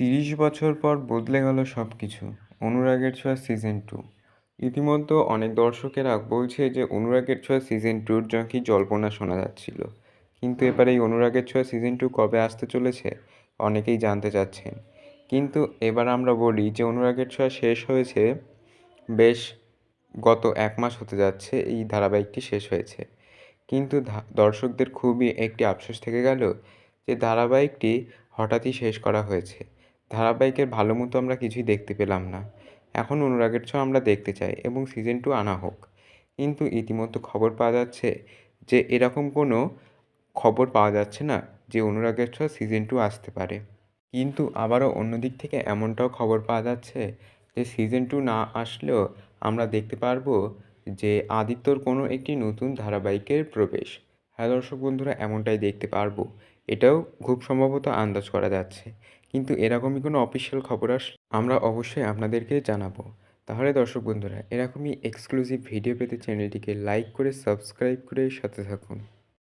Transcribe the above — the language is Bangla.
৩০ বছর পর বদলে গেল সবকিছু। অনুরাগের ছোঁয়া সিজন 2। ইতিমধ্যে অনেক দর্শকেরা বলছে যে অনুরাগের ছোঁয়া সিজন 2 নাকি জল্পনা শোনা যাচ্ছিল। কিন্তু এবার এই অনুরাগের ছোঁয়া সিজন 2 কবে আসতে চলেছে অনেকেই জানতে চাচ্ছেন। কিন্তু এবার আমরা বলি যে অনুরাগের ছোঁয়া শেষ হয়েছে বেশ গত 1 মাস হতে যাচ্ছে এই ধারাবাহিকটি শেষ হয়েছে। কিন্তু দর্শকদের খুবই একটি আফসোস থেকে গেল যে ধারাবাহিকটি হঠাৎই শেষ করা হয়েছে। ধারাবাহিকের ভালো মতো আমরা কিছুই দেখতে পেলাম না। এখন অনুরাগের ছোঁয়া আমরা দেখতে চাই এবং সিজন 2 আনা হোক। কিন্তু ইতিমধ্যে খবর পাওয়া যাচ্ছে যে এরকম কোনো খবর পাওয়া যাচ্ছে না যে অনুরাগের ছোঁয়া সিজন 2 আসতে পারে। কিন্তু আবারও অন্য দিক থেকে এমনটাও খবর পাওয়া যাচ্ছে যে সিজন 2 না আসলেও আমরা দেখতে পারবো যে আদিত্যর কোনো একটি নতুন ধারাবাহিকের প্রবেশ। হ্যাঁ দর্শক বন্ধুরা, এমনটাই দেখতে পারবো। এটাও খুব সম্ভবত আন্দাজ করা যাচ্ছে। কিন্তু এরকমই কোনো অফিসিয়াল খবর আসলে আমরা অবশ্যই আপনাদেরকে জানাবো। তাহলে দর্শক বন্ধুরা, এরকমই এক্সক্লুসিভ ভিডিও পেতে চ্যানেলটিকে লাইক করে সাবস্ক্রাইব করে সাথে থাকুন।